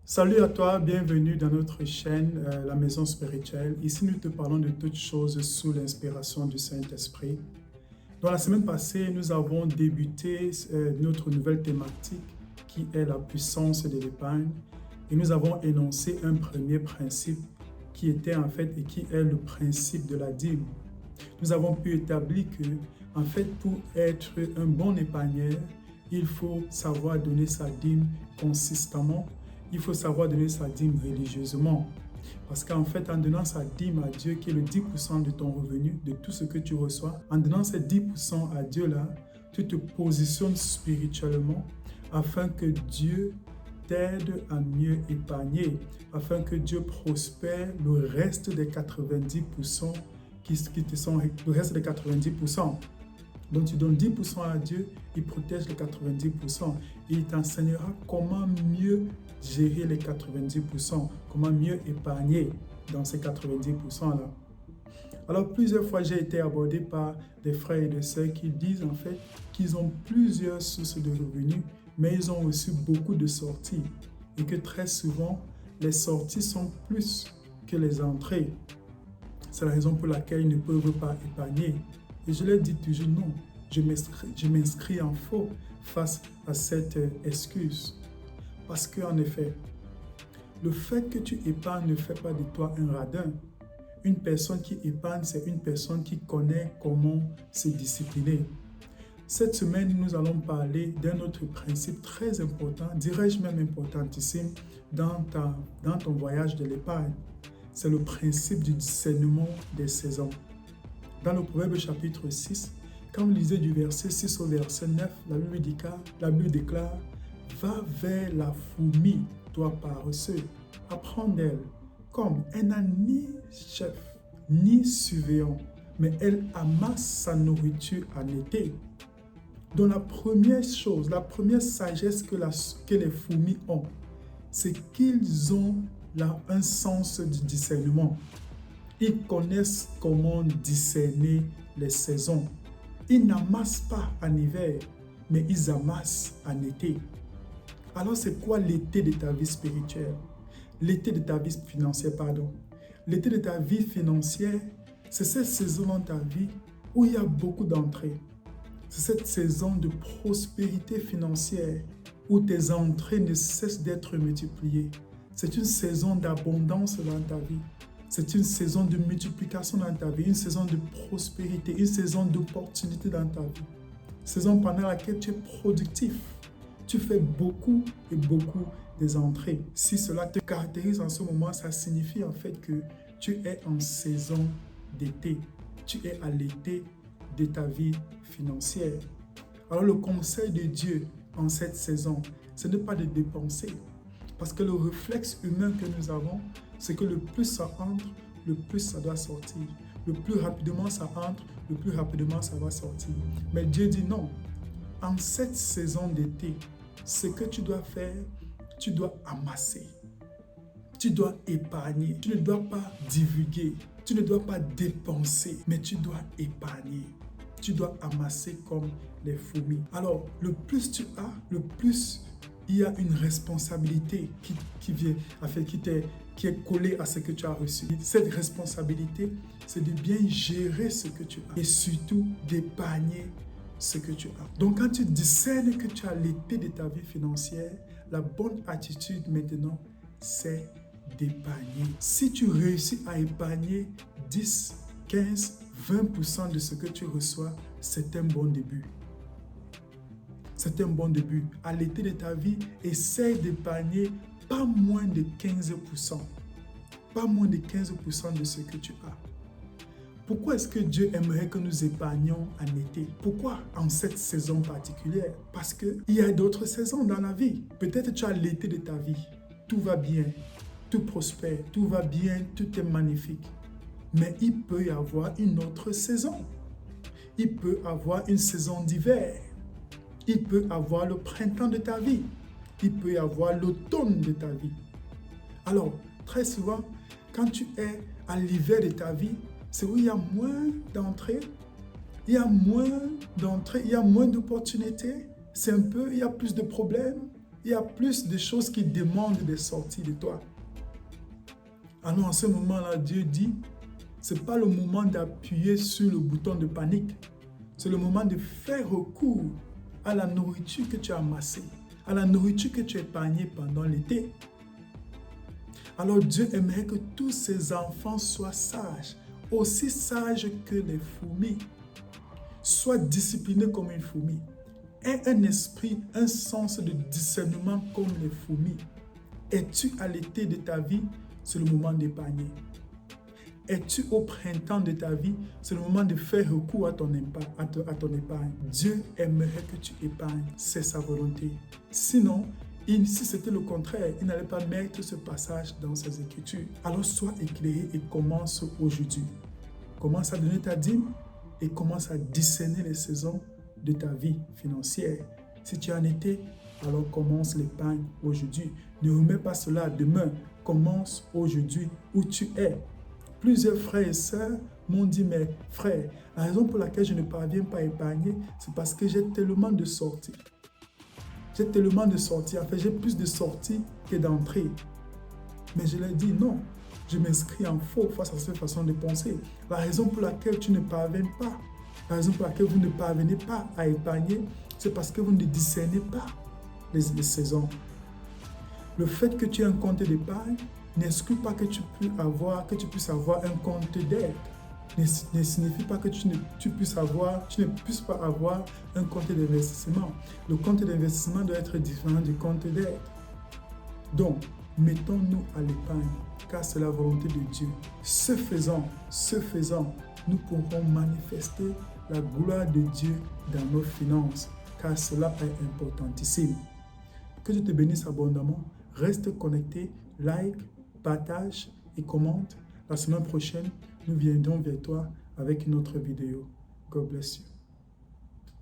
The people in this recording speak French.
Salut à toi, bienvenue dans notre chaîne La Maison Spirituelle. Ici, nous te parlons de toutes choses sous l'inspiration du Saint-Esprit. Dans la semaine passée, nous avons débuté notre nouvelle thématique qui est la puissance de l'épargne. Et nous avons énoncé un premier principe qui était en fait et qui est le principe de la dîme. Nous avons pu établir que, en fait, pour être un bon épargneur, il faut savoir donner sa dîme consistamment. Il faut savoir donner sa dîme religieusement. Parce qu'en fait, en donnant sa dîme à Dieu, qui est le 10% de ton revenu, de tout ce que tu reçois, en donnant ces 10% à Dieu là, tu te positionnes spirituellement afin que Dieu t'aide à mieux épargner, afin que Dieu prospère le reste des 90% qui te sont le reste des 90%. Donc tu donnes 10% à Dieu, il protège les 90%. Et il t'enseignera comment mieux gérer les 90%, comment mieux épargner dans ces 90%-là. Alors plusieurs fois, j'ai été abordé par des frères et des sœurs qui disent en fait qu'ils ont plusieurs sources de revenus, mais ils ont aussi beaucoup de sorties. Et que très souvent, les sorties sont plus que les entrées. C'est la raison pour laquelle ils ne peuvent pas épargner. Et je leur dis toujours non, je m'inscris en faux face à cette excuse. Parce qu'en effet, le fait que tu épargnes ne fait pas de toi un radin. Une personne qui épargne, c'est une personne qui connaît comment se discipliner. Cette semaine, nous allons parler d'un autre principe très important, dirais-je même importantissime, dans ton voyage de l'épargne. C'est le principe du discernement des saisons. Dans le Proverbe chapitre 6, quand vous lisez du verset 6 au verset 9, la Bible déclare « Va vers la fourmi, toi paresseux, apprends d'elle, comme elle n'a ni chef, ni surveillant, mais elle amasse sa nourriture en été. » Donc la première chose, la première sagesse que les fourmis ont, c'est qu'ils ont un sens du discernement. Ils connaissent comment discerner les saisons. Ils n'amassent pas en hiver, mais ils amassent en été. Alors c'est quoi l'été de ta vie spirituelle? L'été de ta vie financière, pardon. L'été de ta vie financière, c'est cette saison dans ta vie où il y a beaucoup d'entrées. C'est cette saison de prospérité financière où tes entrées ne cessent d'être multipliées. C'est une saison d'abondance dans ta vie. C'est une saison de multiplication dans ta vie, une saison de prospérité, une saison d'opportunité dans ta vie. Saison pendant laquelle tu es productif. Tu fais beaucoup et beaucoup des entrées. Si cela te caractérise en ce moment, ça signifie en fait que tu es en saison d'été. Tu es à l'été de ta vie financière. Alors le conseil de Dieu en cette saison, ce n'est pas de dépenser. Parce que le réflexe humain que nous avons, c'est que le plus ça entre, le plus ça doit sortir. Le plus rapidement ça entre, le plus rapidement ça va sortir. Mais Dieu dit non. En cette saison d'été, ce que tu dois faire, tu dois amasser. Tu dois épargner. Tu ne dois pas divulguer. Tu ne dois pas dépenser, mais tu dois épargner. Tu dois amasser comme les fourmis. Alors, le plus tu as, le plus il y a une responsabilité qui est collée à ce que tu as reçu. Cette responsabilité, c'est de bien gérer ce que tu as et surtout d'épargner ce que tu as. Donc, quand tu discernes que tu as l'été de ta vie financière, la bonne attitude maintenant, c'est d'épargner. Si tu réussis à épargner 10, 15, 20% de ce que tu reçois, c'est un bon début. C'est un bon début. À l'été de ta vie, essaye d'épargner pas moins de 15%. Pas moins de 15% de ce que tu as. Pourquoi est-ce que Dieu aimerait que nous épargnions en été? Pourquoi en cette saison particulière? Parce qu'il y a d'autres saisons dans la vie. Peut-être tu as l'été de ta vie. Tout va bien, tout prospère, tout va bien, tout est magnifique. Mais il peut y avoir une autre saison. Il peut y avoir une saison d'hiver. Il peut y avoir le printemps de ta vie. Il peut y avoir l'automne de ta vie. Alors, très souvent, quand tu es à l'hiver de ta vie, c'est où il y a moins d'entrées, il y a moins d'opportunités, il y a plus de problèmes, Il y a plus de choses qui demandent des sorties de toi. Alors en ce moment-là, Dieu dit, ce n'est pas le moment d'appuyer sur le bouton de panique. C'est le moment de faire recours à la nourriture que tu as amassée, à la nourriture que tu as épargnée pendant l'été. Alors Dieu aimerait que tous ses enfants soient sages, aussi sages que les fourmis. Sois discipliné comme une fourmi. Aie un esprit, un sens de discernement comme les fourmis. Es-tu à l'été de ta vie? C'est le moment d'épargner. Es-tu au printemps de ta vie? C'est le moment de faire recours à ton épargne. Dieu aimerait que tu épargnes. C'est sa volonté. Sinon, si c'était le contraire, il n'allait pas mettre ce passage dans ses Écritures. Alors sois éclairé et commence aujourd'hui. Commence à donner ta dîme et commence à discerner les saisons de ta vie financière. Si tu es en été, alors commence l'épargne aujourd'hui. Ne remets pas cela demain. Commence aujourd'hui où tu es. Plusieurs frères et sœurs m'ont dit, mais frère, la raison pour laquelle je ne parviens pas à épargner, c'est parce que j'ai tellement de sorties. J'ai tellement de sorties. En fait, j'ai plus de sorties que d'entrées. Mais je leur dis non. Je m'inscris en faux face à cette façon de penser. La raison pour laquelle tu ne parviens pas, la raison pour laquelle vous ne parvenez pas à épargner, c'est parce que vous ne discernez pas les saisons. Le fait que tu aies un compte d'épargne n'exclut pas que tu puisses avoir un compte d'aide. Ne signifie pas que tu ne puisses pas avoir un compte d'investissement. Le compte d'investissement doit être différent du compte d'aide. Donc, mettons-nous à l'épargne, car c'est la volonté de Dieu. Ce faisant, nous pourrons manifester la gloire de Dieu dans nos finances, car cela est importantissime. Que Dieu te bénisse abondamment. Reste connecté, like, partage et commente. La semaine prochaine, nous viendrons vers toi avec une autre vidéo. God bless you.